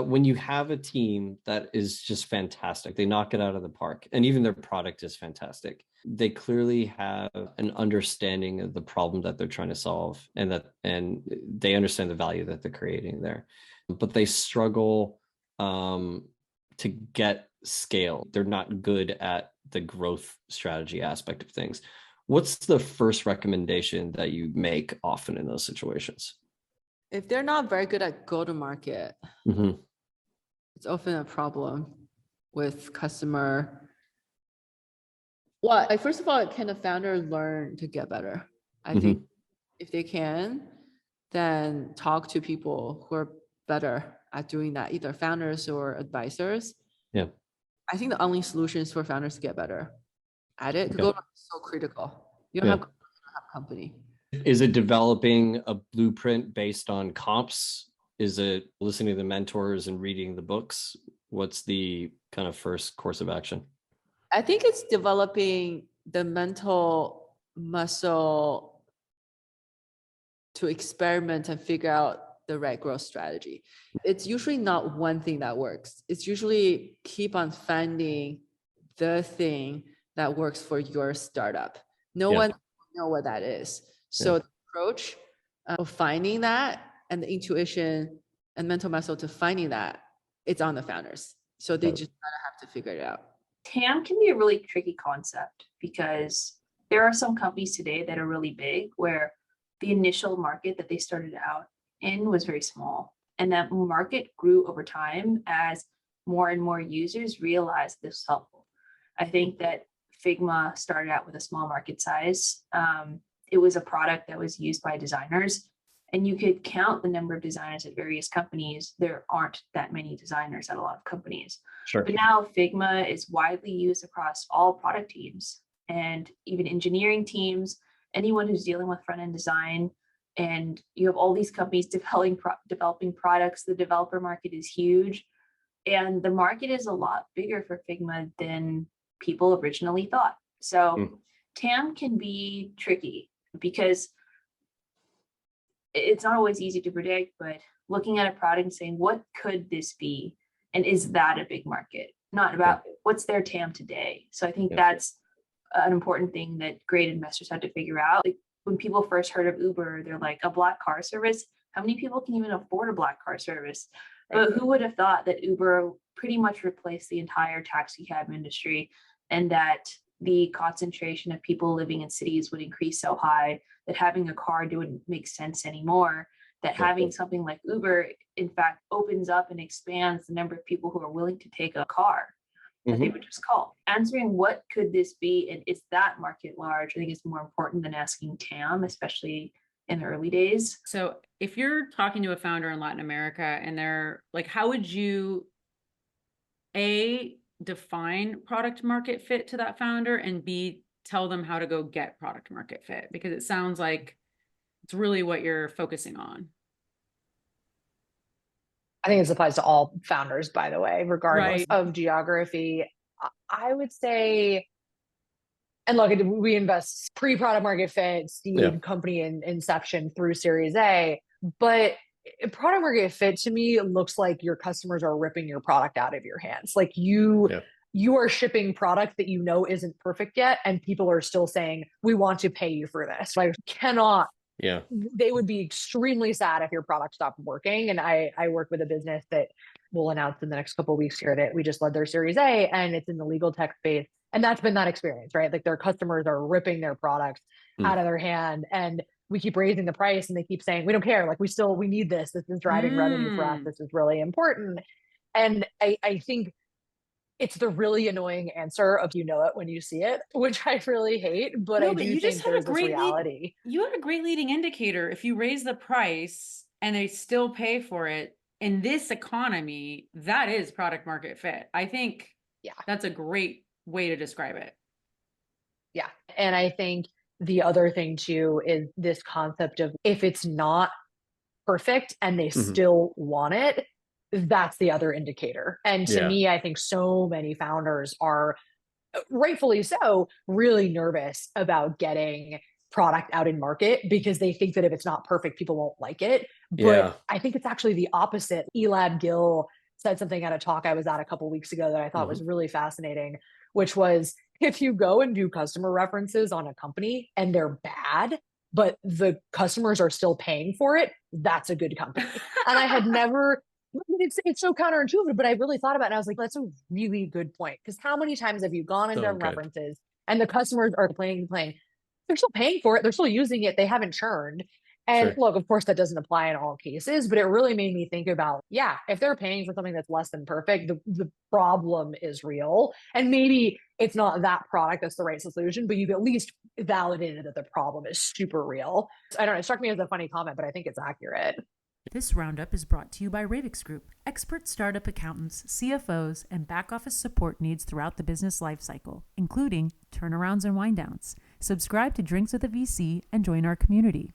When you have a team that is just fantastic, they knock it out of the park, and even their product is fantastic. They clearly have an understanding of the problem that they're trying to solve, and they understand the value that they're creating there. But they struggle to get scale. They're not good at the growth strategy aspect of things. What's the first recommendation that you make often in those situations? If they're not very good at go-to-market, it's often a problem with customer. Well, like, first of all, can the founder learn to get better? I think if they can, then talk to people who are better at doing that, either founders or advisors. Yeah. I think the only solution is for founders to get better at it. Okay. Go-to-market is so critical. You don't have company. Is it developing a blueprint based on comps? Is it listening to the mentors and reading the books? What's the kind of first course of action? I think it's developing the mental muscle to experiment and figure out the right growth strategy. It's usually not one thing that works. It's usually keep on finding the thing that works for your startup. No one knows what that is. So the approach of finding that and the intuition and mental muscle to finding that, it's on the founders. So they just gotta have to figure it out. TAM can be a really tricky concept because there are some companies today that are really big where the initial market that they started out in was very small. And that market grew over time as more and more users realized this was helpful. I think that Figma started out with a small market size. It was a product that was used by designers, and you could count the number of designers at various companies. There aren't that many designers at a lot of companies. Sure. But now Figma is widely used across all product teams and even engineering teams, anyone who's dealing with front-end design. And you have all these companies developing products. The developer market is huge. And the market is a lot bigger for Figma than people originally thought. So TAM can be tricky because it's not always easy to predict, but looking at a product and saying, what could this be? And is that a big market? Not about what's their TAM today. So I think that's an important thing that great investors have to figure out. Like, when people first heard of Uber, they're like, a black car service? How many people can even afford a black car service? But who would have thought that Uber pretty much replaced the entire taxi cab industry, and that the concentration of people living in cities would increase so high that having a car wouldn't make sense anymore, that having something like Uber, in fact, opens up and expands the number of people who are willing to take a car that they would just call. Answering what could this be and is that market large, I think is more important than asking TAM, especially in the early days. So if you're talking to a founder in Latin America and they're like, how would you define product market fit to that founder, and B, tell them how to go get product market fit? Because it sounds like it's really what you're focusing on. I think this applies to all founders, by the way, regardless of geography. I would say, and look, we invest pre-product market fit, seed company in inception through Series A, but product market fit to me looks like your customers are ripping your product out of your hands. Like you are shipping product that you know isn't perfect yet, and people are still saying, we want to pay you for this. Like, cannot. They would be extremely sad if your product stopped working. And I work with a business that we'll announce in the next couple of weeks here that we just led their Series A, and it's in the legal tech space. And that's been that experience, right? Like, their customers are ripping their products out of their hand, and we keep raising the price and they keep saying, we don't care. Like, we need this. This is driving revenue for us. This is really important. And I think it's the really annoying answer of, you know it when you see it, which I really hate, but I do think there's this reality. You had a great leading indicator. If you raise the price and they still pay for it in this economy, that is product market fit. I think that's a great way to describe it. Yeah. And I think the other thing too is this concept of, if it's not perfect and they still want it, that's the other indicator. And to me, I think so many founders are, rightfully so, really nervous about getting product out in market because they think that if it's not perfect, people won't like it. But I think it's actually the opposite. Elad Gil said something at a talk I was at a couple weeks ago that I thought was really fascinating, which was if you go and do customer references on a company and they're bad, but the customers are still paying for it, that's a good company. And I had never, it's so counterintuitive, but I really thought about it. And I was like, that's a really good point. Because how many times have you gone and done references and the customers are complaining? They're still paying for it. They're still using it. They haven't churned. And look, of course, that doesn't apply in all cases, but it really made me think about, if they're paying for something that's less than perfect, the problem is real. And maybe it's not that product that's the right solution, but you've at least validated that the problem is super real. I don't know, it struck me as a funny comment, but I think it's accurate. This roundup is brought to you by Ravix Group, expert startup accountants, CFOs, and back office support needs throughout the business lifecycle, including turnarounds and wind downs. Subscribe to Drinks with a VC and join our community.